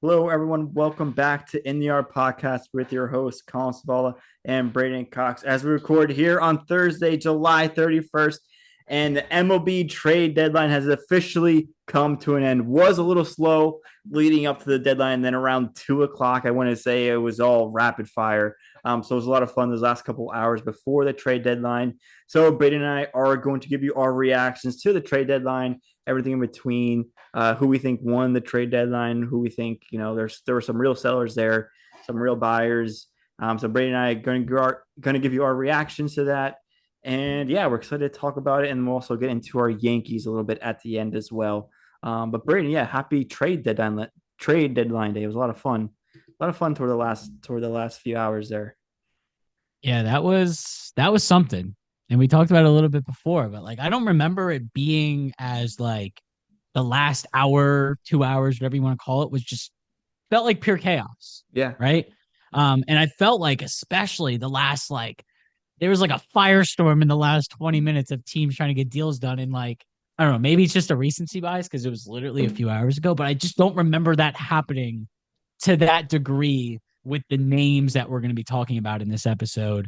Hello, everyone. Welcome back to In the Yard Podcast with your hosts, Collin and Braeden Cox, as we record here on Thursday, July 31st. And the MLB trade deadline has officially come to an end. Was a little slow leading up to the deadline. And then around 2 o'clock, I want to say it was all rapid fire. So it was a lot of fun those last couple hours before the trade deadline. So Braeden and I are going to give you our reactions to the trade deadline, everything in between, who we think won the trade deadline, who we think, there were some real sellers there, some real buyers. So Brady and I are going to give you our reactions to that. And yeah, we're excited to talk about it. And we'll also get into our Yankees a little bit at the end as well. But Brady, yeah, happy trade deadline day. It was a lot of fun. A lot of fun toward the last few hours there. Yeah, that was something. And we talked about it a little bit before, but like I don't remember it being as like the last hour, 2 hours, whatever you want to call it, was just felt like pure chaos. Yeah. Right. And I felt like especially the last there was like a firestorm in the last 20 minutes of teams trying to get deals done. And like, I don't know, maybe it's just a recency bias because it was literally a few hours ago, but I just don't remember that happening to that degree with the names that we're going to be talking about in this episode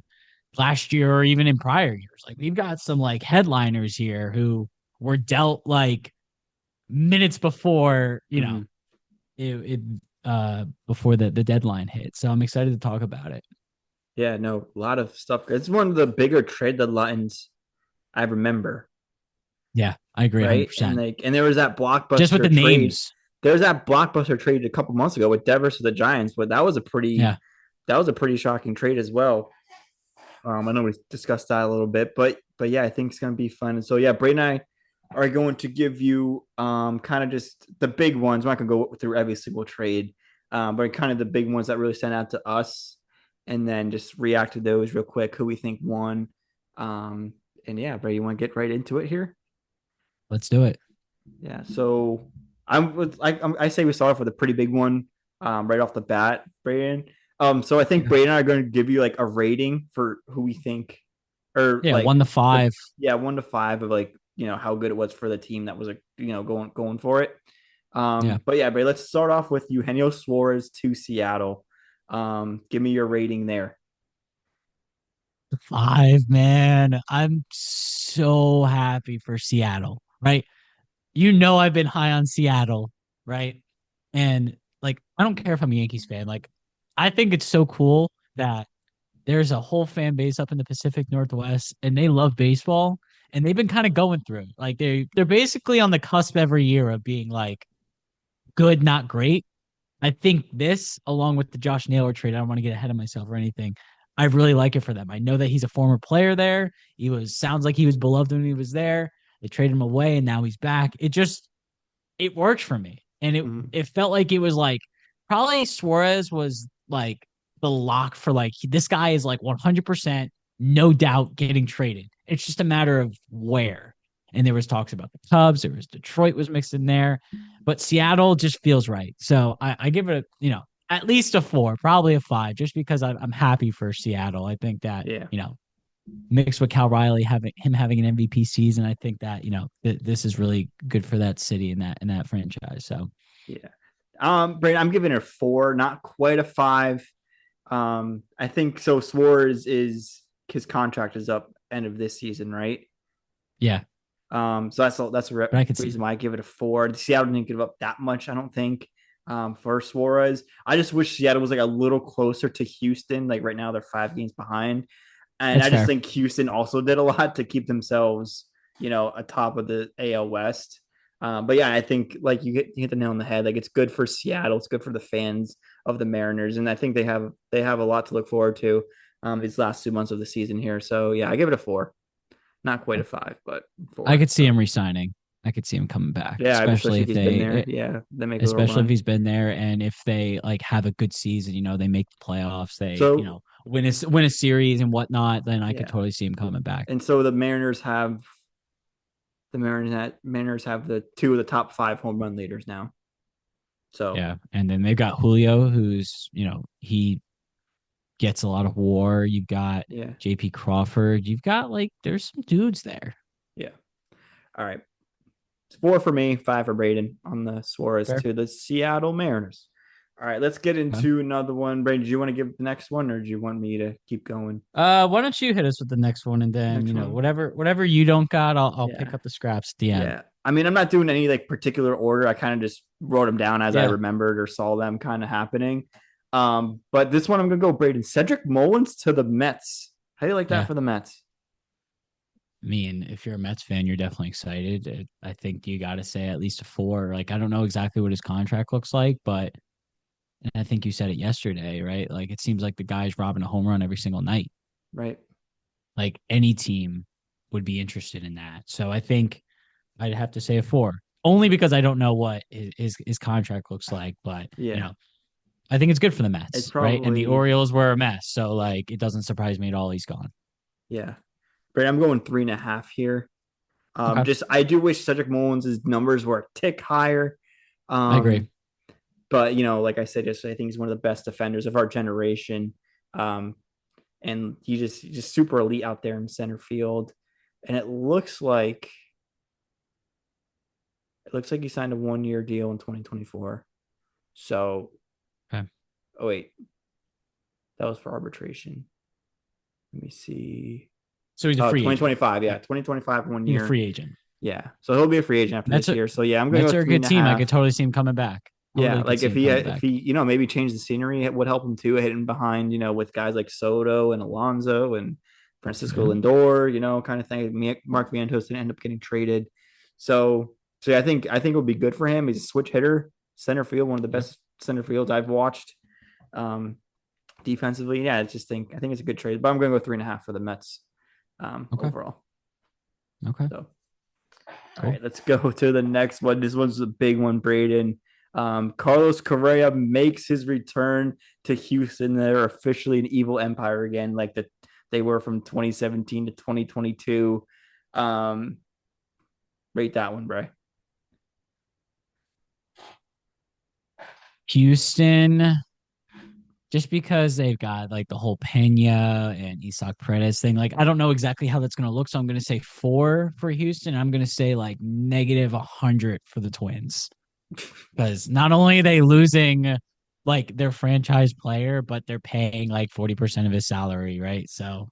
last year or even in prior years. Like we've got some like headliners here who were dealt like minutes before, Mm-hmm. before the deadline hit. So I'm excited to talk about it. Yeah, no, a lot of stuff. It's one of the bigger trade deadlines I remember. Yeah, I agree Right? And 100%. like, and there was that Just with the blockbuster trade. names. There was that blockbuster trade a couple months ago with Devers to the Giants, but Yeah. that was a pretty shocking trade as well. I know we discussed that a little bit, but yeah, I think it's gonna be fun. And so yeah, Bray and I are going to give you kind of just the big ones. I'm not gonna go through every single trade, but kind of the big ones that really stand out to us, and then just react to those real quick. Who we think won. Um, and yeah, Bray, you want to get right into it here? Let's do it. Yeah. So I say we start off with a pretty big one right off the bat, Braden. So I think Yeah. Braden and I are going to give you like a rating for who we think, or Yeah, like one to the five. yeah 1 to 5 of like how good it was for the team that was like going for it. Yeah. But yeah, Braden, let's start off with Eugenio Suarez to Seattle. Give me your rating there. Five, man. I'm so happy for Seattle, right? I've been high on Seattle, right? And like, I don't care if I'm a Yankees fan. Like, I think it's so cool that there's a whole fan base up in the Pacific Northwest and they love baseball and they've been kind of going through it. Like they're basically on the cusp every year of being like good, not great. I think this, along with the Josh Naylor trade, I don't want to get ahead of myself or anything. I really like it for them. I know that he's a former player there. Sounds like he was beloved when he was there. They traded him away and now he's back. It worked for me. And Mhm. it felt like it was like probably Suarez was like the lock for like this guy is like 100% no doubt getting traded. It's just a matter of where. And there was talks about the Cubs, there was Detroit was mixed in there, but Seattle just feels right. So I give it at least a four, probably a five, just because I'm happy for Seattle. I think that Yeah. mixed with Cal Riley having an MVP season, I think that this is really good for that city and that franchise. So Yeah. Brandon, I'm giving it a 4, not quite a 5. I think so. Suarez is his contract is up end of this season, right? yeah, So that's a but I could see. reason why I give it a 4. Seattle didn't give up that much, I don't think. For Suarez, I just wish Seattle was like a little closer to Houston. Like right now, they're 5 games behind, and That's I just fair. think Houston also did a lot to keep themselves, atop of the AL West. But yeah, I think like you hit the nail on the head. Like it's good for Seattle. It's good for the fans of the Mariners, and I think they have a lot to look forward to these last 2 months of the season here. So yeah, I give it a 4. Not quite a 5, but I 4. could see So him resigning. I could see him coming back, yeah, especially if he's been there. Yeah, they make a little especially if run. he's been there and if they like have a good season. They make the playoffs. They So win a series and whatnot. Then I could yeah, totally see him coming back. and so the Mariners have the two of the top 5 home run leaders now. So Yeah, and then they've got Julio, who's he gets a lot of WAR. You've got yeah, JP Crawford. You've got like there's some dudes there. yeah. All right, it's 4 for me, 5 for Braden on the Suarez Fair. to the Seattle Mariners. All right, let's get Okay. into another one. Brandon, do you want to give the next one, or do you want me to keep going? Why don't you hit us with the next one, and then Next one. whatever you don't got, I'll pick Yeah. up the scraps at the end. Yeah. I mean, I'm not doing any like particular order. I kind of just wrote them down as I Yeah, remembered or saw them kind of happening. But this one I'm gonna go Braden. Cedric Mullins to the Mets. How do you like that yeah. for the Mets? I mean, if you're a Mets fan, you're definitely excited. I think you got to say at least a four. Like, I don't know exactly what his contract looks like, but and I think you said it yesterday, right? Like, it seems like the guy's robbing a home run every single night. Right. Like, any team would be interested in that. So I think I'd have to say a four, only because I don't know what his contract looks like. But Yeah. I think it's good for the It's Mets, right? And the probably Orioles were a mess, so like it doesn't surprise me at all. He's gone. yeah. Brandon, I'm going 3.5 here. Okay, Just I do wish Cedric Mullins' numbers were a tick higher. I agree. Um, but like I said, just I think he's one of the best defenders of our generation. Um, and he's just super elite out there in center field. And it looks like he signed a 1 year deal in 2024. So, Okay, oh wait, that was for arbitration. Let me see. so he's a Oh, free agent. 2025. Yeah, Yep, 2025, one he's a year. free agent. Yeah. So he'll be a free agent after Mets this are year. So yeah, I'm gonna Mets go are a three good and a team. I could half. totally see him coming back. Yeah, Totally could like see if him he coming if back. he maybe change the scenery, it would help him too. Hitting behind with guys like Soto and Alonso and Francisco Mhm. Lindor, kind of thing. Mark Vientos didn't end up getting traded, so yeah, I think it would be good for him. He's a switch hitter, center field, one of the Yeah. best center fields I've watched. Um, Defensively, yeah, I think it's a good trade, but I'm going to go 3.5 for the Mets Okay. overall. Okay. So all Cool. right, let's go to the next one. This one's a big one, Braden. Carlos Correa makes his return to Houston. They're officially an evil empire again, like they were from 2017 to 2022. Um, Rate that one, Bray. Houston, just because they've got like the whole Pena and Isak Paredes thing. Like, I don't know exactly how that's going to look. So I'm going to say four for Houston. I'm going to say like negative 100 for the Twins. Because not only are they losing like their franchise player, but they're paying like 40% of his salary, right? So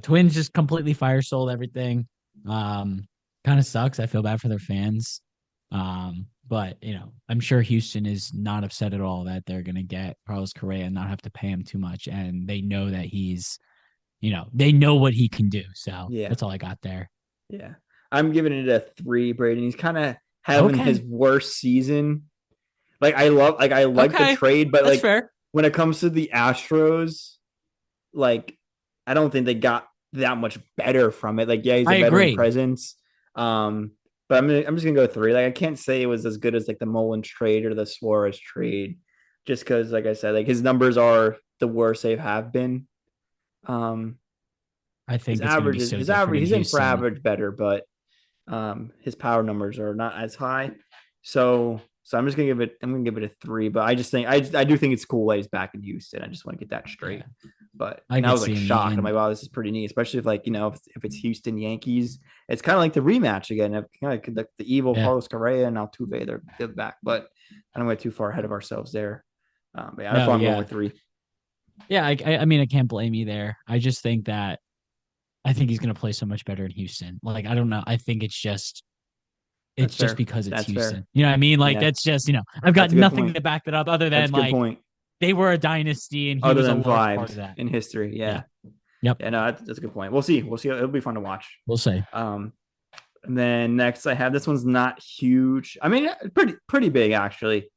Twins just completely fire sold everything. Um, Kind of sucks. I feel bad for their fans. But I'm sure Houston is not upset at all that they're gonna get Carlos Correa and not have to pay him too much. And they know that they know what he can do. So Yeah, that's all I got there. yeah. I'm giving it a 3, Braden. He's kind of having his Okay. worst season. I like the Okay. trade, but That's like fair. when it comes to the Astros, like I don't think they got that much better from it. Like, yeah, he's I a veteran agree. presence. But I'm just gonna go 3. Like, I can't say it was as good as like the Mullins trade or the Suarez trade, just because, like I said, like his numbers are the worst they have been. Um, I his think it's gonna be average is so his different average. in He's in for Houston. average better, but his power numbers are not as high. So I'm gonna give it a 3. But I just think I do think it's cool that he's back in Houston. I just want to get that Yeah. straight. But I I could was like see him shocked. I'm eating. like, wow, this is pretty neat, especially if like if it's Houston Yankees, it's kind of like the rematch again. Kind of like the evil Yeah. Carlos Correa and Altuve, they're back. But I don't go too far ahead of ourselves there. But yeah, that's No, why I'm going yeah. with 3. Yeah, I mean I can't blame you there. I just think that I think he's gonna play so much better in Houston. Like, I don't know. I think That's it's just fair. because it's That's fair. Houston. You know what I mean? Like, Yeah, that's just, I've got that's a good nothing point. to back that up other That's than a good like point. they were a dynasty and he Other was a than large part of vibes that. in history, Yeah. yeah. Yep. Yeah, no, that's a good point. We'll see. We'll see. It'll be fun to watch. We'll say. Um, and then next I have this one's not huge. I mean, pretty big actually.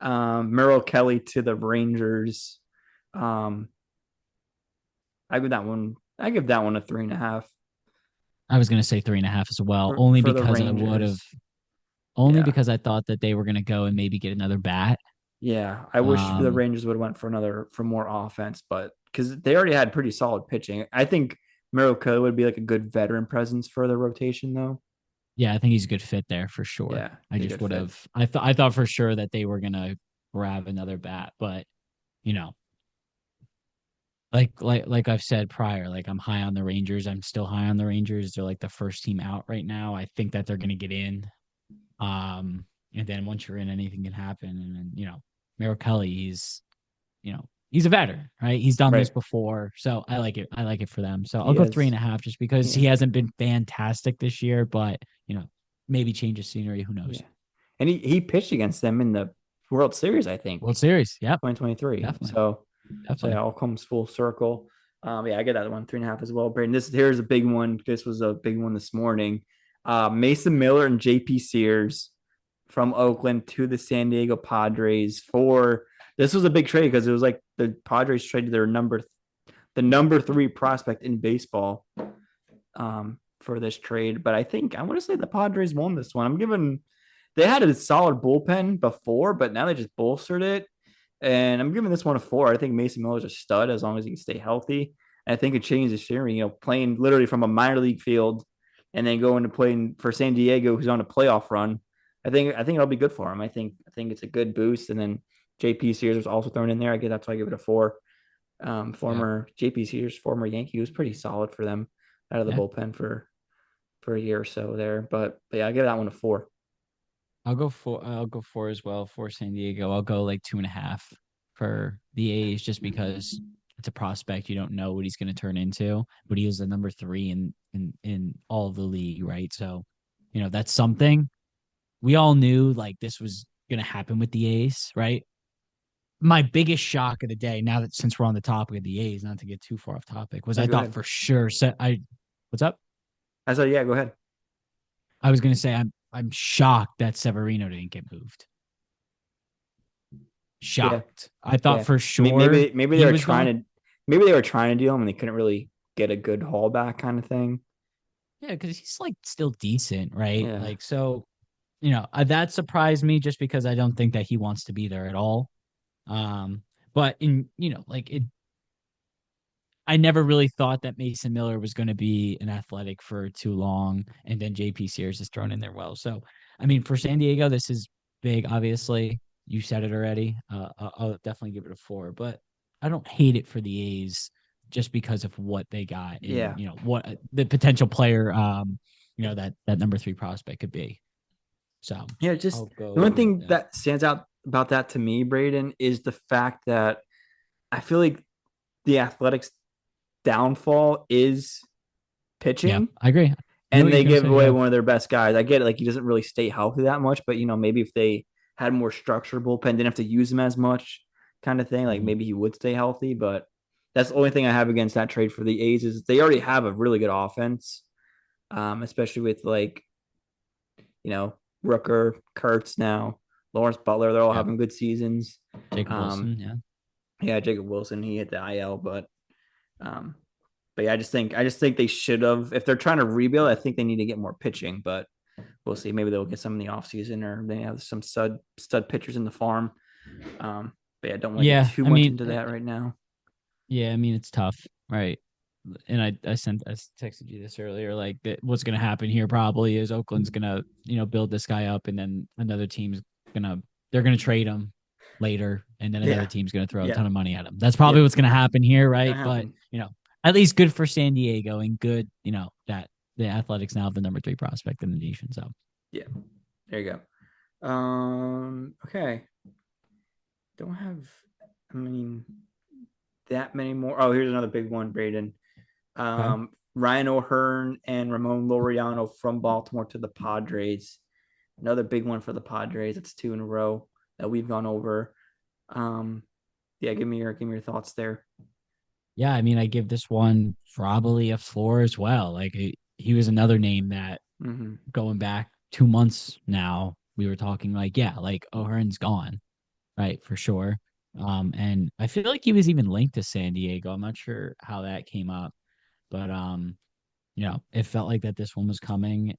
Merrill Kelly to the Rangers. Um, I give that one a 3.5 I was gonna say three and a half as well, only for the because I would have Rangers. only Yeah, because I thought that they were gonna go and maybe get another bat. yeah. I wish the Um, Rangers would have went for more offense, but because they already had pretty solid pitching, I think Merrill Kelly would be like a good veteran presence for the rotation, though. yeah, I think he's a good fit there for sure. Yeah, I be a just good would fit. have I thought for sure that they were gonna grab another bat, but you know, like I've said prior, like I'm high on the Rangers. I'm still high on the Rangers. They're like the first team out right now. I think that they're gonna get in. And then once you're in, anything can happen. And then, Kelly, he's a veteran, right? He's done this Right. before. So I like it. I like it for them. So I'll He go three and has. a half just because he Yeah. hasn't been fantastic this year, but maybe change of scenery. Who knows? Yeah. And he pitched against them in the World Series, I World think, Series. Yep. 2023. Definitely. So Definitely. yeah, all comes full circle. Yeah, I get that one 3.5 as well. Brandon, here's a big one. This was a big one this morning. Mason Miller and JP Sears from Oakland to the San Diego Padres for this was a big trade because it was like the Padres traded the number three prospect in baseball for this trade. But I want to say the Padres won this one. They had a solid bullpen before, but now they just bolstered it. And I'm giving this one a 4. I think Mason Miller's a stud as long as he can stay healthy. And I think it changed the scenery, playing literally from a minor league field and then going to playing for San Diego, who's on a playoff run. I think it'll be good for him. I think it's a good boost. And then JP Sears was also thrown in there. I guess that's why I give it a 4. Yeah. Former JP Sears, former Yankee, was pretty solid for them out of the Yeah. bullpen for a year or so there. But yeah, I give that one a 4. I'll go four as well for San Diego. I'll go like 2.5 for the A's just because it's a prospect. You don't know what he's going to turn into, but he is the number three in all of the league, right? So, that's something. We all knew like this was going to happen with the A's, right? My biggest shock of the day, now that since we're on the topic of the A's, not to get too far off topic, was Yeah, I go thought ahead. for sure what's up? I said, yeah, go ahead. I was going to say I'm shocked that Severino didn't get moved. Yeah, Shocked. I thought yeah. for Maybe sure they he were was trying gone. maybe they were trying to deal him and they couldn't really get a good haul back kind of thing. Yeah, because he's like still decent, right? Yeah, Like so, that surprised me just because I don't think that he wants to be there at all. But like I never really thought that Mason Miller was going to be an athletic for too long, and then JP Sears is thrown in there well. So, I mean, for San Diego, this is big. Obviously, you said it already. I'll definitely give it a 4, but I don't hate it for the A's just because of what they got and yeah, what the potential player, that number three prospect could be. So yeah. Just I'll the one go with thing that. that stands out about that to me, Braden, is the fact that I feel like the Athletics' downfall is Yeah, pitching, I agree. I knew and what you were they going to give say. away Yeah. one of their best guys. I get it, like he doesn't really stay healthy that much, but maybe if they had more structure bullpen, didn't have to use him as much, kind of thing. Like Mhm. maybe he would stay healthy, but that's the only thing I have against that trade for the A's is they already have a really good offense, especially with like you know Rooker, Kurtz now, Lawrence Butler. They're all Yeah. having good seasons. Jacob Um, Wilson. Yeah. yeah, Jacob Wilson, he hit the IL, um, but yeah, I just think they should have if they're trying to rebuild. I think they need to get more pitching, but we'll see. Maybe they'll get some in the offseason or they have some stud pitchers in the farm. But yeah, don't want to get Yeah. too I much mean, into that right now. yeah, I mean it's tough, right? And I texted you this earlier. Like that, what's going to happen here probably is Oakland's going to build this guy up, and then another team's they're going to trade him later, and then another Yeah, team's going to throw a yeah, ton of money at him. That's probably yep. what's going to happen here, right? Gonna But happen. at least good for San Diego and good, that the Athletics now have the number three prospect in the nation. So Yeah, there you go. Okay. Don't have. I mean, that many more. Oh, here's another big one, Braden. okay, Ryan O'Hearn and Ramon Laureano from Baltimore to the Padres. Another big one for the Padres. It's 2 in a row that we've gone over. Um, yeah, give me your thoughts there. yeah, I mean I give this one probably a 4 as well. Like he was another name that Mm-hmm. going back 2 months now, we were talking like, yeah, like O'Hearn's gone, right, for sure. And I feel like he was even linked to San Diego. I'm not sure how that came up, but it felt like that this one was coming.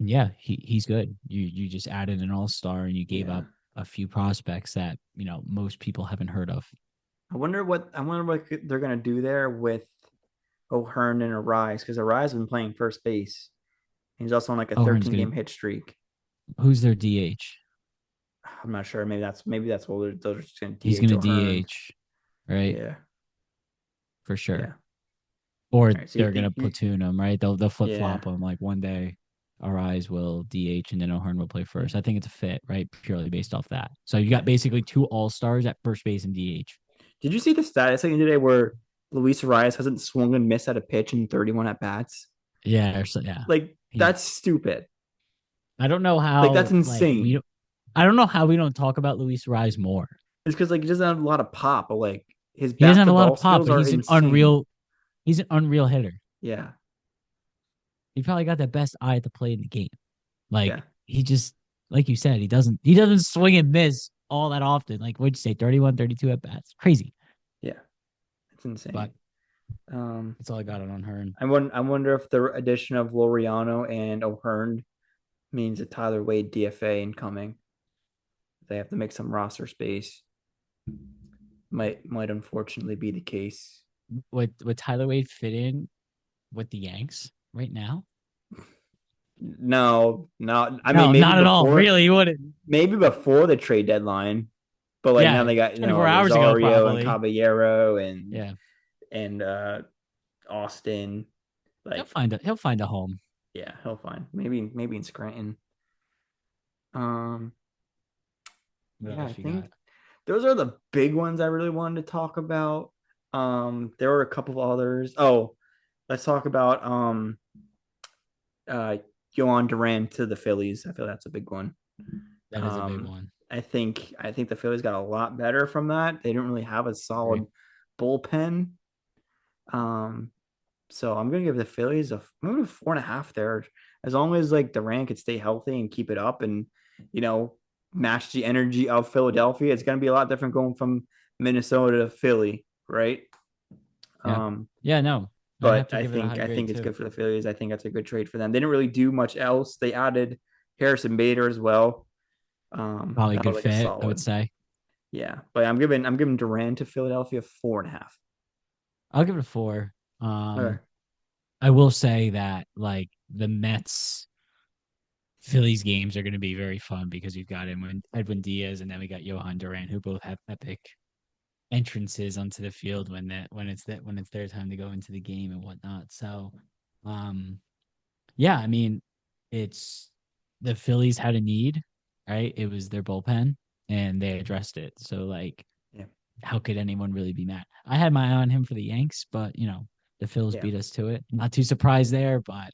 Yeah, he's good. You just added an all-star and you gave Yeah. up a few prospects that, most people haven't heard of. I wonder what they're gonna do there with O'Hearn and Arise because Arise has been playing first base. He's also on like a O'Hearn's 13 gonna game hit streak. Who's their DH? I'm not sure. Maybe that's what those are just gonna He's DH gonna O'Hearn. DH, right? Yeah. For sure. Yeah. Or All right. So you they're gonna think you? platoon him, right? They'll flip Yeah. flop him like one day. Arise will DH and then O'Hearn will play first. I think it's a fit, right? Purely based off that. So you Yeah. got basically two all-stars at first base and DH. Did you see the status like today where Luis Arias hasn't swung and missed at a pitch in 31 at bats? Yeah, so yeah. Like He that's stupid. I don't know Like that's how insane. I don't know how we don't talk about Luis Rise more. It's because like he doesn't have a lot of pop, but like his He doesn't bat have to a lot ball of pop, skills but are insane. he's an unreal hitter. Yeah. He probably got the best eye at the plate in the game. Yeah. Like he just like you said, he doesn't swing and miss all that often. Like what'd you say, 31, 32 at bats? Crazy. Yeah. It's insane. But Um that's all I got on Hearn. I wonder if the addition of Loriano and O'Hearn means that Tyler Wade DFA incoming. They have to make some roster space. Might unfortunately be the case. Would Tyler Wade fit in with the Yanks right now? No, not. I mean, No, not at all. Really, he wouldn't. maybe before the trade deadline, but like now Yeah, they got 24 hours ago, Rosario and probably. Caballero and Yeah, and Austin. he'll Like, find a home. yeah, he'll find maybe in Scranton. Um, What yeah, I else you got? think those are the big ones I really wanted to talk about. There were a couple of others. Oh, let's talk about uh Yohan Duran to the Phillies. I feel that's a big one. That is a big one. I think the Phillies got a lot better from that. They didn't really have a Agree. solid bullpen. Um, so I'm gonna give the Phillies I'm gonna 4.5 there. As long as like Durant could stay healthy and keep it up and you know match the energy of Philadelphia, it's gonna be a lot different going from Minnesota to Philly, right? Yeah. Um, Yeah, no. I have but to give it a high I grade think it's too. good for the Phillies. I think that's a good trade for them. They didn't really do much else. They added Harrison Bader as well. Probably a That was good like a fit, I would solid. say. Yeah, but I'm giving Duran to Philadelphia 4.5. I'll give it a 4. Okay. I will say that like the Mets Phillies games are going to be very fun because you've got Edwin Diaz and then we got Johan Duran who both have epic entrances onto the field when it's their time to go into the game and whatnot. So, um, yeah, I mean, it's the Phillies had a need, right? It was their bullpen, and they addressed it. So, like, Yeah. how could anyone really be mad? I had my eye on him for the Yanks, but the Phils Yeah. beat us to it. Not too surprised there, but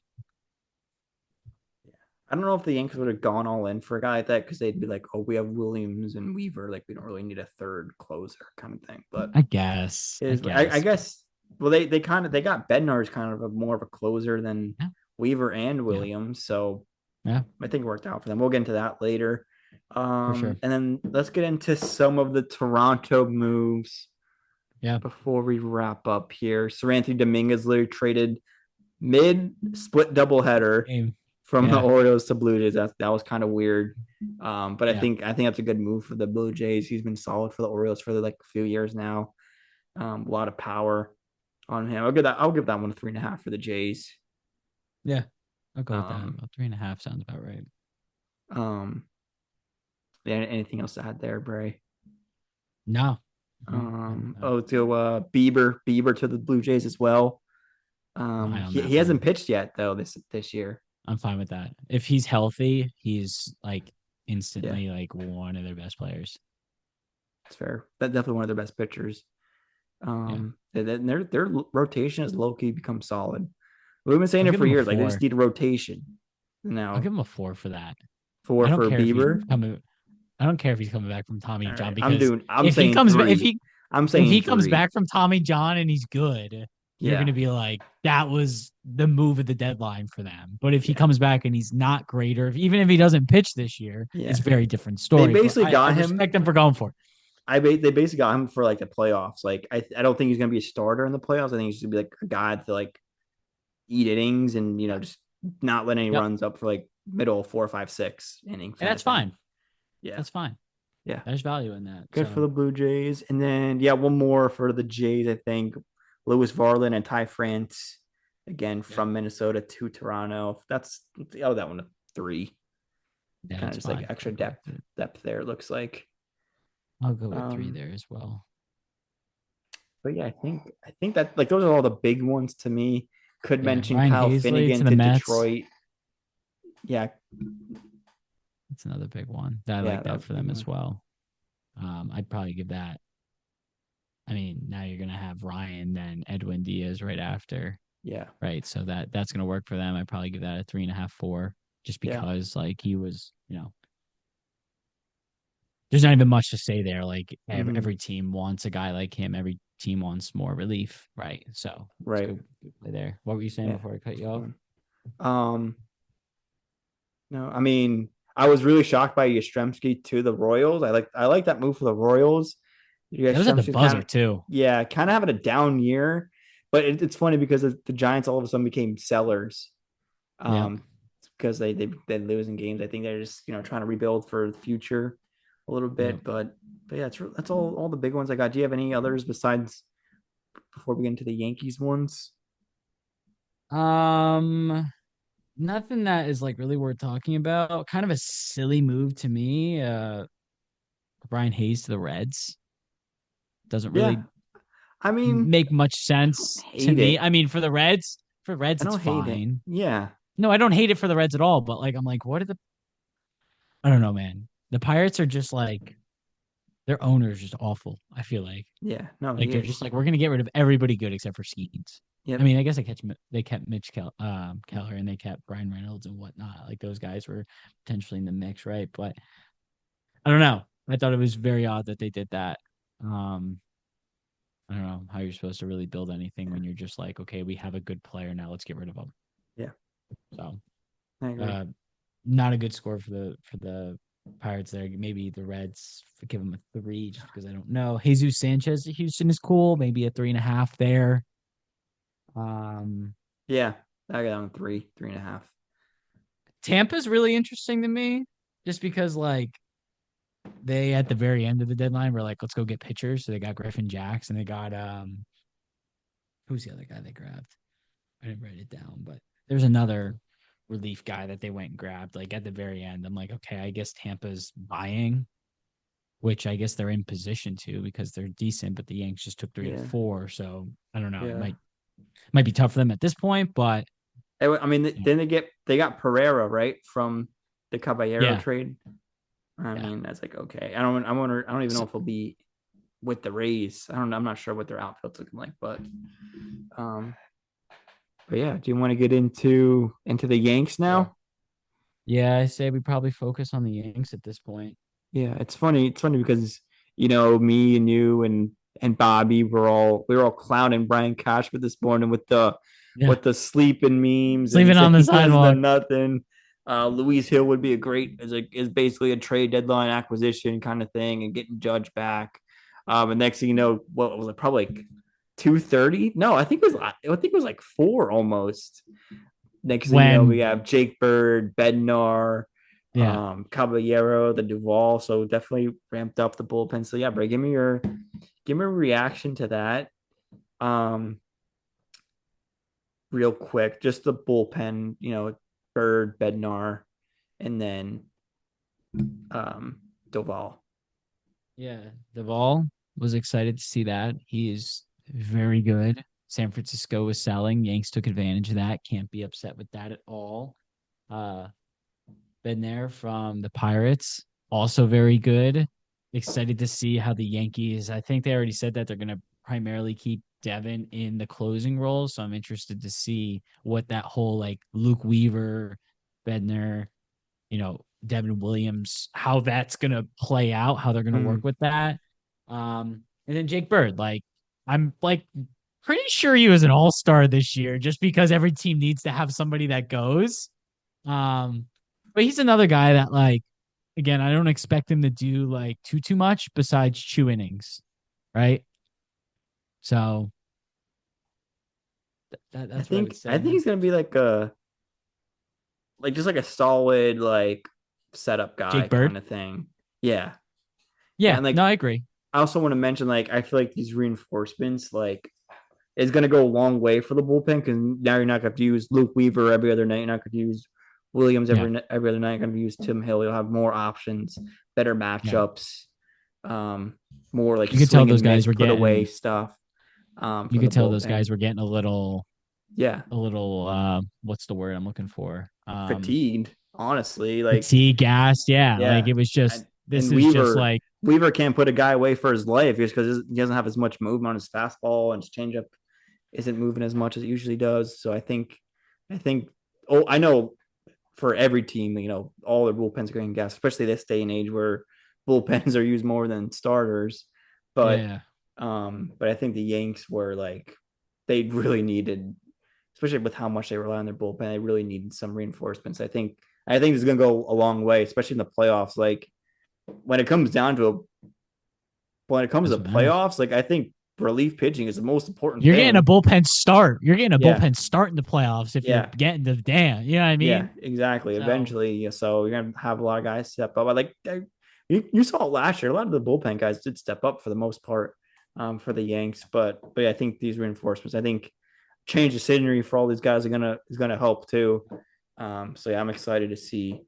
Yeah. I don't know if the Yankees would have gone all in for a guy like that because they'd be like, oh, we have Williams and Weaver. Like, we don't really need a third closer kind of thing. But I guess, I I guess, but guess, well, they got Bednar as kind of more of a closer than yeah, Weaver and yeah, Williams. So yeah, I think it worked out for them. We'll get into that later. for sure. And then let's get into some of the Toronto moves Yeah, before we wrap up here. Seranthony Dominguez literally traded mid split doubleheader game, from the yeah, Orioles to Blue Jays. That was kind of weird. But yeah. I think that's a good move for the Blue Jays. He's been solid for the Orioles for like a few years now. A lot of power on him. I'll give that one a 3.5 for the Jays. Yeah, I'll go with that. Um, About 3.5 sounds about right. um, yeah, anything else to add there, Bray? No, no, no, no. To Bieber to the Blue Jays as well. High on He that hasn't one. pitched yet though this year. I'm fine with that. If he's healthy, he's like Yeah, instantly like one of their best players. it's fair. That's definitely one of their best pitchers. Yeah, And their rotation has low key become solid. We've been saying I'll it give for him a years. Like they just 4. need a rotation. I'll Now give him a 4 for that. four I don't for care if he's Bieber. coming. I don't care if he's coming back from Tommy All John right, because I'm if he saying comes back, three. I'm if he saying comes three. back from Tommy John and he's good, you're Yeah, gonna be like, that was the move of the deadline for them. But if he yeah, comes back and he's not great, or even if he doesn't pitch this year, it's yeah. a very different They story. But basically I got him. respect him for going for it. They basically got him for like the playoffs. Like I don't think he's gonna be a starter in the playoffs. I think he's gonna be like a guy to like eat innings and Yeah. just not let any Yep. runs up for like middle 4, 5, 6 innings And kind that's of thing. fine. Yeah, That's fine. yeah. There's value in that. Good for So the Blue Jays. And then yeah, one more for the Jays, I think. Lewis Varlin and Ty France again yeah, from Minnesota to Toronto. That one a 3. yeah, Kind of it's just like fine. extra depth there, it looks like. I'll go with 3 Um, there as well. but yeah, I think that like those are all the big ones to me. Could Yeah, mention Ryan Kyle Hazley Finnegan to the to Mets. Detroit. Yeah, That's another big one. I yeah, like that that was for a big them as one. well. I'd probably give that. I mean, now you're gonna have Ryan, then Edwin Diaz right after, Yeah, right? So that's gonna work for them. I'd probably give that a 3.5, 4, just yeah. because like he was, there's not even much to say there. Like Hmm. every team wants a guy like him. Every team wants more relief, right? So it's Right. good play there. What were you saying Yeah. before I cut you Good off? one. Um, no, I mean, I was really shocked by Yastrzemski to the Royals. I like that move for the Royals. That was at the Yastrzemski kind buzzer of, too. yeah, kind of having a down year, but it's funny because the Giants all of a sudden became sellers. Yeah. Um, because they losing games. I think they're just trying to rebuild for the future a little Yeah. bit. But yeah, that's all the big ones I got. Do you have any others besides before we get into the Yankees ones? Um, Nothing that is like really worth talking about. Kind of a silly move to me. Brian Hayes to the Reds doesn't Yeah, really I mean, make much I don't sense to hate me. it. I mean, for Reds, I it's don't hate it. fine. Yeah, No, I don't hate it for the Reds at all. But like, I'm like, what are the? I don't know, man. The Pirates are just like their owner is just awful. I feel yeah. No, like he they're is. just like we're gonna get rid of everybody good except for Skeens. I Yep. mean, I guess they kept Keller and they kept Brian Reynolds and whatnot. Like those guys were potentially in the mix, right? But I don't know. I thought it was very odd that they did that. Um, I don't know how you're supposed to really build anything Yeah. when you're just like, okay, we have a good player now, let's get rid of him. Yeah. So, I agree. uh, not a good score for the Pirates there. Maybe the Reds give them a 3 just because I don't know. Jesus Sanchez at Houston is cool. Maybe a 3.5 there. Um, Yeah, I got on 3.5. Tampa's really interesting to me just because like they at the very end of the deadline were like, let's go get pitchers. So they got Griffin Jacks and they got who's the other guy they grabbed? I didn't write it down, but there's another relief guy that they went and grabbed like at the very end. I'm like, okay, I guess Tampa's buying, which I guess they're in position to because they're decent, but the Yanks just took 3 to Yeah. 4. So I don't know. It Yeah. might be tough for them at this point, but I mean, then they got Pereira right from the Caballero yeah, trade. I yeah. mean, that's like okay. I don't even know So, if he'll be with the Rays. I don't know. I'm not sure what their outfit's looking like, um, but yeah. Do you want to get into the Yanks yeah. now? Yeah, I say we probably focus on the Yanks at this point. Yeah, it's funny. It's funny because me and you and Bobby we were all clowning Brian Cashman this morning Yeah. with the sleeping memes and Sleeping saying on the he hasn't sidewalk. done nothing. Luis Hill would be a great is basically a trade deadline acquisition kind of thing and getting Judge back. And next thing you know, what was it? Probably like 2:30? No, I think it was like 4 almost. Next thing you know, we When have Jake Bird, Bednar, yeah. Caballero, the Duval. So definitely ramped up the bullpen. So yeah, Bray, give me a reaction to that. Um, real quick, just the bullpen. Bird, Bednar, and then Duval. Yeah. Duvall was excited to see that. He is very good. San Francisco was selling. Yanks took advantage of that. Can't be upset with that at all. Uh Been there from the Pirates, also very good. Excited to see how the Yankees, I think they already said that they're gonna primarily keep Devin in the closing role. So I'm interested to see what that whole like Luke Weaver, Bednar, Devin Williams, how that's gonna play out, how they're gonna work Mm. with that. And then Jake Bird, like I'm like pretty sure he was an all-star this year just because every team needs to have somebody that goes. Um, but he's another guy that like again, I don't expect him to do like too much besides chew innings, right? So I that's what I would think say, I think man. he's gonna be like just like a solid setup guy Jake Bird. kind of thing. Yeah. Yeah, Yeah, and no, I agree. I also want to mention I feel like these reinforcements is going to go a long way for the bullpen because now you're not going to use Luke Weaver every other night. You're not going to use Williams Yeah, every other night. You're going to use Tim Hill. You'll have more options, better yeah. matchups, um, more like You could tell swing those and miss, guys were put away getting stuff you from the could tell those bullpen. guys were getting Yeah, a little what's the word I'm looking for? fatigued. honestly. Like, fatigue, gas. Yeah, like yeah, it was I, just. This and is just Weaver can't put a guy away for his life just because he doesn't have as much movement on his fastball, and his changeup isn't moving as much as it usually does. So I think. Oh, I know for every team, all their bullpens are getting gas, especially this day and age where bullpens are used more than starters. But yeah, but I think the Yanks were like they really needed, especially with how much they rely on their bullpen, they really needed some reinforcements. I think this is gonna go a long way, especially in the playoffs. Like when it comes down to when it comes to doesn't matter. playoffs, like I think relief pitching is the most important You're getting a thing. bullpen start. You're getting a Yeah, bullpen start in the playoffs if you're yeah, getting the damn. You know what I yeah, mean? exactly. So Eventually, yeah, so you're gonna have a lot of guys step up. You saw it last year. A lot of the bullpen guys did step up for the most part for the Yanks, but yeah, I think these reinforcements, I think change the scenery for all these guys is gonna help too. So yeah, I'm excited to see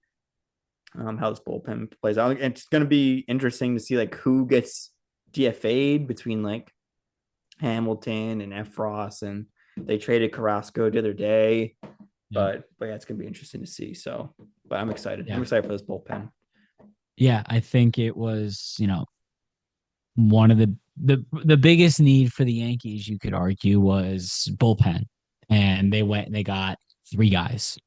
how this bullpen plays out. It's gonna be interesting to see like who gets DFA'd between like Hamilton and Efros, and they traded Carrasco the other day. yeah, But yeah, it's gonna be interesting to see. So, but I'm excited. I'm yeah, excited for this bullpen. yeah. I think it was one of the biggest need for the Yankees, you could argue, was bullpen, and they went and they got three guys.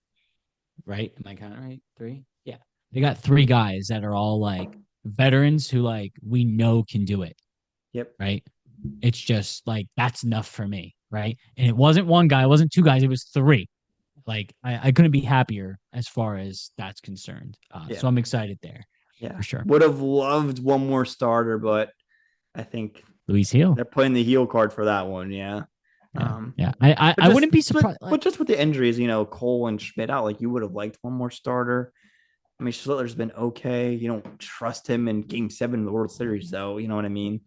Right? Am I counting right? Three? Yeah, they got three guys that are all like veterans who like we know can do it. Yep. Right? It's just like that's enough for me. Right? And it wasn't one guy, it wasn't two guys, it was three. Like I couldn't be happier as far as that's concerned. Yeah. So I'm excited there Yeah. for sure. Would have loved one more starter, but I think Luis Hill. they're playing the heel card for that one. Yeah. Yeah. Um, Yeah. I wouldn't be surprised. Like, but just with the injuries, Cole and Schmidt out, like you would have liked one more starter. I mean, Schlittler's been okay. You don't trust him in Game 7 of the World Series, though. You know what I mean?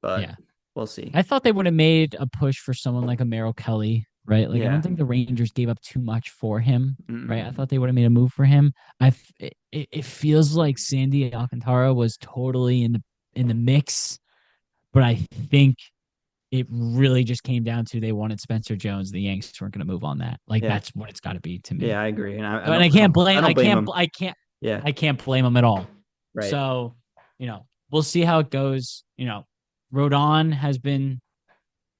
But yeah. we'll see. I thought they would have made a push for someone like a Merrill Kelly, right? Like I don't Yeah. think the Rangers gave up too much for him, right? I Mm-mm. thought they would have made a move for him. It feels like Sandy Alcantara was totally in the mix, but I think it really just came down to they wanted Spencer Jones. The Yankees weren't going to move on that. Like Yeah. that's what it's got to be to Yeah, me. I agree. And And I can't I blame don't blame him. Yeah. I can't blame them at all. Right. So, we'll see how it goes. Rodon has been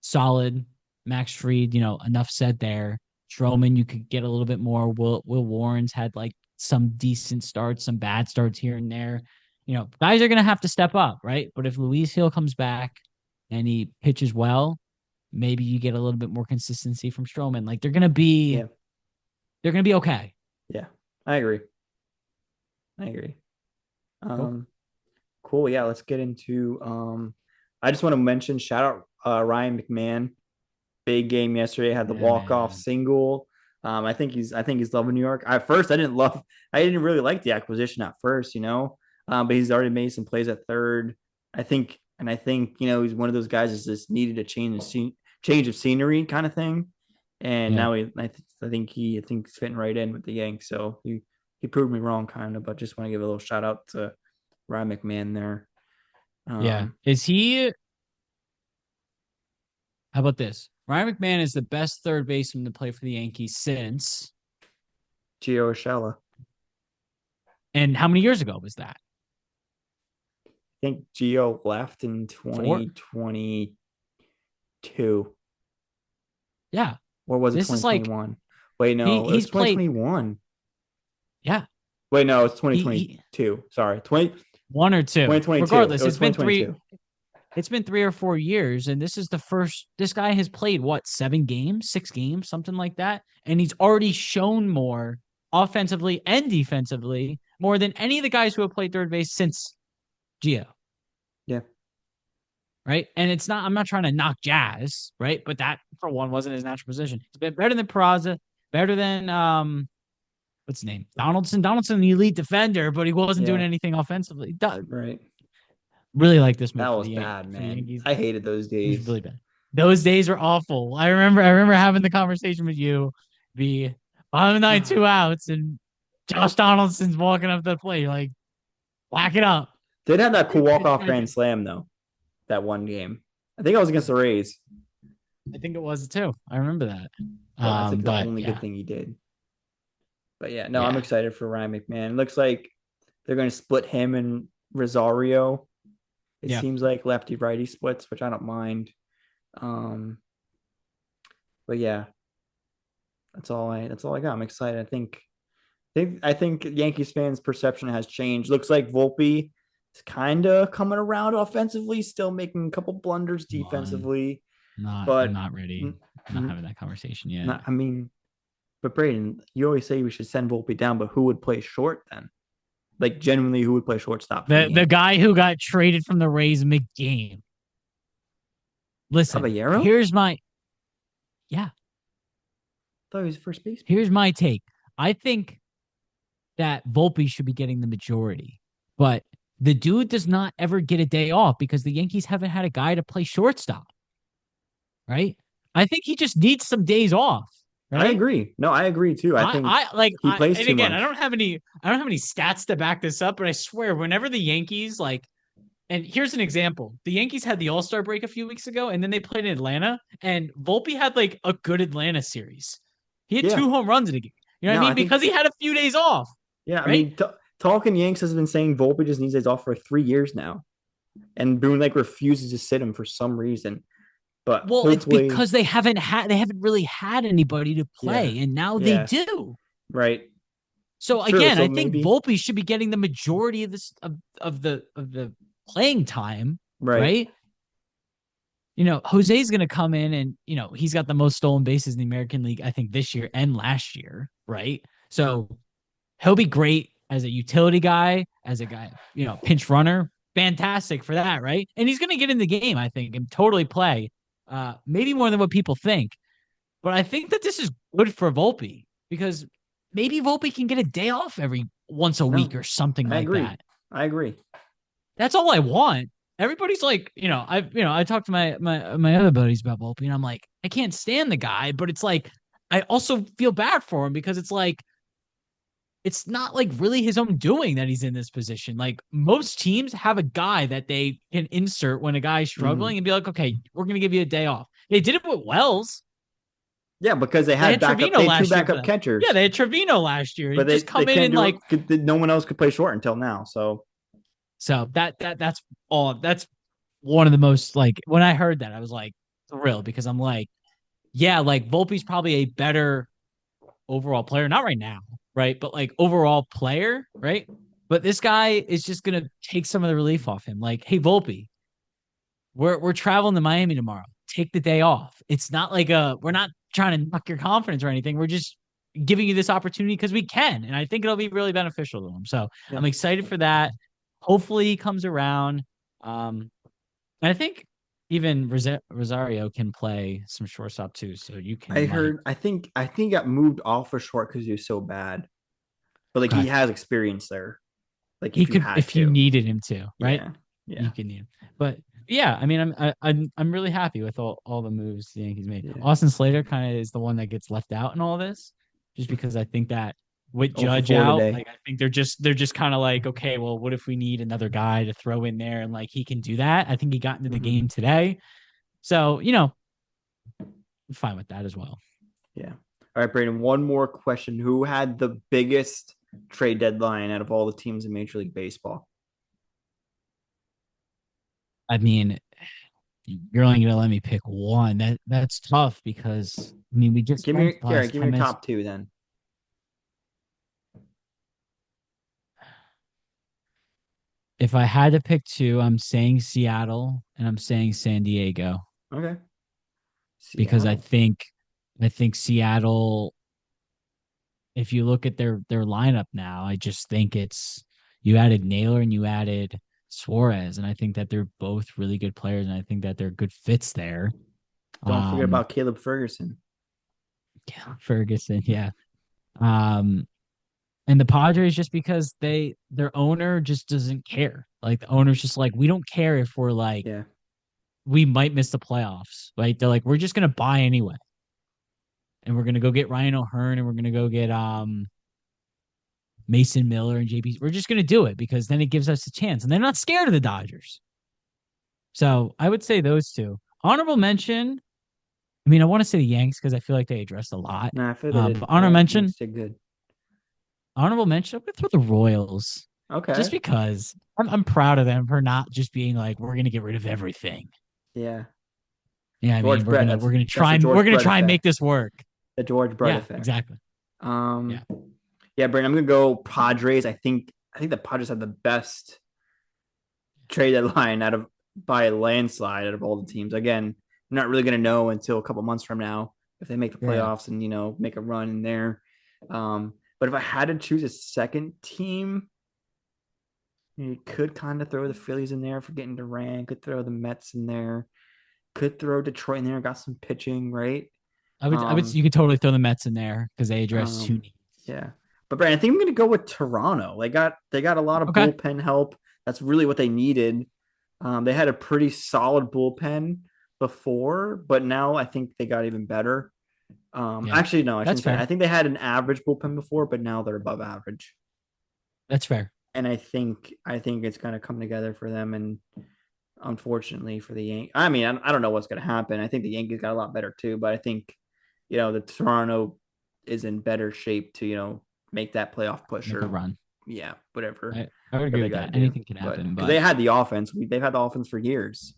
solid. Max Fried, enough said there. Stroman, you could get a little bit more. Will Warren's had like some decent starts, some bad starts here and there. Guys are gonna have to step up, right? But if Luis Hill comes back and he pitches well, maybe you get a little bit more consistency from Stroman. Like Yeah. they're gonna be okay. Yeah. I agree. I agree. Cool. Um, cool. Yeah, let's get into I just want to mention shout out Ryan McMahon. Big game yesterday, had the Yeah, walk-off man. single. I think he's loving New York. At first I didn't really like the acquisition at first, but he's already made some plays at third. I think, he's one of those guys that just needed a change of scenery kind of thing. And Yeah. now I think he's fitting right in with the Yanks. So he proved me wrong kind of, but just want to give a little shout out to Ryan McMahon there. Yeah. Um, Is he how about this? Ryan McMahon is the best third baseman to play for the Yankees since. Gio Urshela. And how many years ago was that? I think Gio left in Four? 2022, Yeah. or was it This is like 2021? Wait, he no, it was he's played. 2021. Yeah. Wait, no, it's He 2022. Sorry, 1 or 2. 2022. It Regardless, was 2022. It's been 3 or 4 years, and this is the first. This guy has played what, 7 games, 6 games, something like that, and he's already shown more offensively and defensively more than any of the guys who have played third base since Gio. Yeah, Right, and it's not. I'm not trying to knock Jazz, right? But that for one wasn't his natural position. It's been better than Peraza, better than what's his name? Donaldson. Donaldson, the elite defender, but he wasn't doing yeah, anything offensively. right. Really like this That move for was bad, For the man. Yankees. I hated those It was days. really bad. Those days were awful. I remember having the conversation with you, be bottom of the night, 2 outs, and Josh Donaldson's walking up the plate, like, whack it up. Did have that cool I walk-off grand slam though. That one game. I think I was against the Rays. think it was too. I remember that. But that's like the But only good yeah, thing he did. But yeah, no, I'm Yeah. excited for Ryan McMahon. It looks like they're going to split him and Rosario. It Yeah. seems like lefty righty splits, which I don't mind. Um, but yeah, that's all I got. I'm excited. I think Yankees fans' perception has changed. Looks like Volpe is kind of coming around offensively, still making a couple blunders Come on. defensively, I'm but not ready. n- I'm not having that conversation yet. not. I mean, but Braden, you always say we should send Volpe down, but who would play short then? Like genuinely, who would play shortstop for the The Yankees? guy who got traded from the Rays mid-game. Listen, Caballero? yeah, I thought he was first baseman. here's my take. I think that Volpe should be getting the majority, but the dude does not ever get a day off because the Yankees haven't had a guy to play shortstop, right? I think he just needs some days off, I right? agree. No, I agree too. I think he plays And too again, much. I don't have any stats to back this up, but I swear whenever the Yankees and here's an example. The Yankees had the All-Star break a few weeks ago, and then they played in Atlanta, and Volpe had like a good Atlanta series. He had Yeah. 2 home runs in a game. You know what I No, I mean? think Because he had a few days off, yeah. I right? mean, Talking Yanks has been saying Volpe just needs days off for 3 years now, and Boone like refuses to sit him for some reason. But Well, it's hopefully, because they haven't really had anybody to yeah, play, and now they yeah, do. right, So true. again, So I think maybe Volpe should be getting the majority of of the playing time, right. right? Jose's going to come in and, he's got the most stolen bases in the American League, I think, this year and last year, right? So he'll be great as a utility guy, as a guy, pinch runner. Fantastic for that, right? And he's going to get in the game, I think, and totally play, maybe more than what people think. But I think that this is good for Volpe because maybe Volpe can get a day off every once a week No, or something I like agree. that. I agree. That's all I want. Everybody's like, I talked to my other buddies about Volpe, and I'm like, I can't stand the guy, but it's like I also feel bad for him because it's not like really his own doing that he's in this position. Like most teams have a guy that they can insert when a guy's Mm-hmm. struggling and be like, okay, we're gonna give you a day off. They did it with Wells. Yeah, because they They had had backup. Trevino They had two last year for backup that. Yeah, catchers, they had Trevino last year. He but just they come in can't and do like it. No one else could play short until now. So so that's all. That's one of the most like when I heard that I was like thrilled because I'm like, yeah, like Volpe's probably a better overall player, not right now, right? But like overall player, right? But this guy is just gonna take some of the relief off him. Like, hey Volpe, we're traveling to Miami tomorrow. Take the day off. It's not like we're not trying to knock your confidence or anything. We're just giving you this opportunity because we can. And I think it'll be really beneficial to him. So yeah, I'm excited for that. Hopefully he comes around. And I think even Rosario can play some shortstop too. So you I can like heard. I think he got moved off for short because he was so bad. But like he okay. has experience there. Like He if you could had if you to, needed him to, right? yeah, You yeah, can need him. But yeah, I mean I'm really happy with all the moves the Yankees made. yeah. Austin Slater kind of is the one that gets left out in all this, just because I think that with Oh, for Judge four out, today. like I think they're just kind of like, okay, well, what if we need another guy to throw in there and like he can do that? I think he got into the Mm-hmm. game today. So, I'm fine with that as well. Yeah. All right, Brandon. One more question: Who had the biggest trade deadline out of all the teams in Major League Baseball? I mean, you're only gonna let me pick one. That's tough because I mean we just spent the last Give me 10 your minutes. top two then. If I had to pick two, I'm saying Seattle and I'm saying San Diego Okay. because Seattle. I think Seattle, if you look at their lineup now, I just think it's you added Naylor and you added Suarez, and I think that they're both really good players, and I think that they're good fits there. Don't forget Um, about Caleb Ferguson. yeah, Ferguson, yeah. Um, and the Padres just because their owner just doesn't care. Like the owner's just like, we don't care if we're like Yeah. we might miss the playoffs. Right? They're like, we're just gonna buy anyway. And we're gonna go get Ryan O'Hearn and we're gonna go get Mason Miller and JB. We're just gonna do it because then it gives us a chance. And they're not scared of the Dodgers. So I would say those two. Honorable mention. I mean, I want to say the Yanks because I feel like they addressed a lot. Nah, I feel they But did. honor Yeah, mention, Yanks did good. Honorable mention, I'm gonna throw the Royals. Just Okay. because I'm proud of them for not just being like, we're gonna get rid of everything. Yeah. Yeah, I mean, George Brett. we're gonna That's try the and George we're gonna Brett try and make effect. this work. The George Brett Yeah, effect. exactly. Yeah. Um, yeah, Brandon, I'm gonna go Padres. I think the Padres have the best trade deadline out of by a landslide out of all the teams. Again, I'm not really gonna know until a couple months from now if they make the Yeah. playoffs and make a run in there. But if I had to choose a second team, you could kind of throw the Phillies in there for getting Durant. Could throw the Mets in there. Could throw Detroit in there. Got some pitching, right? I would Um, you could totally throw the Mets in there because they address two um, needs. yeah. But Brandon, I think I'm gonna go with Toronto. They got a lot of Okay. bullpen help. That's really what they needed. They had a pretty solid bullpen before, but now I think they got even better. Yeah. Actually, no, I That's shouldn't say that. fair. I think they had an average bullpen before, but now they're above average. That's fair. And I think it's gonna come together for them. And unfortunately for the Yankees, I mean, I don't know what's gonna happen. I think the Yankees got a lot better too, but I think the Toronto is in better shape to make that playoff push Make a or run. yeah, whatever I would agree they with got to that. do. Anything can But happen, because but they had the offense, they've had the offense for years,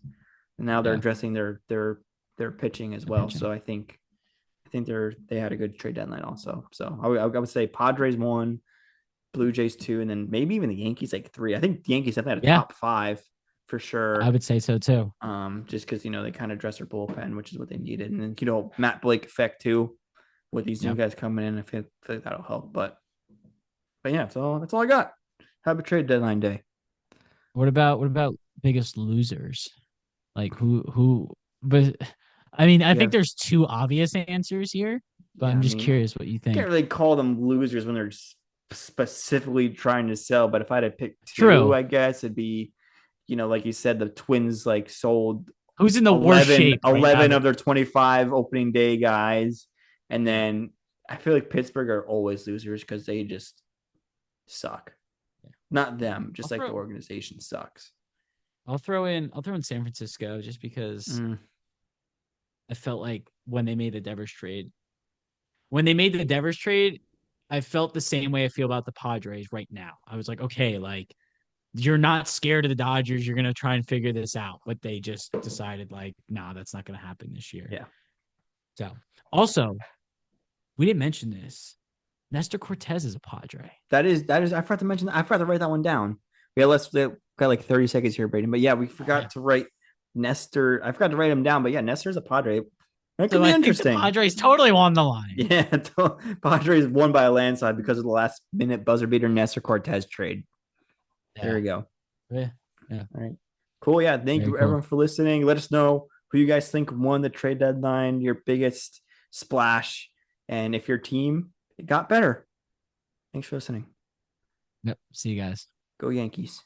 and now they're yeah, addressing their pitching as the well. pitching. So I think they had a good trade deadline also. So I would say Padres one, Blue Jays two, and then maybe even the Yankees like three. I think the Yankees have had a Yeah, top five for I sure. would say so too. Just because they kind of dress their bullpen, which is what they needed, and then Matt Blake effect too with these new Yeah. guys coming in. I feel like that'll help. But yeah, that's all I got. Have a trade deadline day. What about biggest losers? Like who but I mean, I We think have there's two obvious answers here, but Yeah, I'm I just mean, curious what you can't think. really call them losers when they're specifically trying to sell. But if I had to pick two, True. I guess it'd be, like you said, the Twins like sold Who's in the worst 11, shape right now? 11 of their 25 opening day guys. And Yeah. then I feel like Pittsburgh are always losers because they just suck. Not them, I'll just like the throw organization sucks. I'll throw in San Francisco just because Mm, I felt like when they made the Devers trade, I felt the same way I feel about the Padres right now. I was like, okay, like you're not scared of the Dodgers. You're gonna try and figure this out. But they just decided like, nah, that's not gonna happen this year. yeah. So also, we didn't mention this. Nestor Cortez is a Padre. That is. I forgot to mention that. I forgot to write that one down. Yeah, let's we got like 30 seconds here, Braden. But yeah, we Yeah. forgot to write Nestor. I forgot to write him down, but yeah, Nestor's a Padre. That could So be I think the interesting. Padres totally won the line. Yeah, Padres won by a landslide because of the last minute buzzer beater Nestor Cortez trade. There Yeah. we go. Yeah. Yeah. All right. Cool. Yeah. Thank Very you cool. everyone for listening. Let us know who you guys think won the trade deadline, your biggest splash, and if your team got better. Thanks for listening. Yep. See you guys. Go Yankees.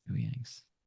Go Yanks.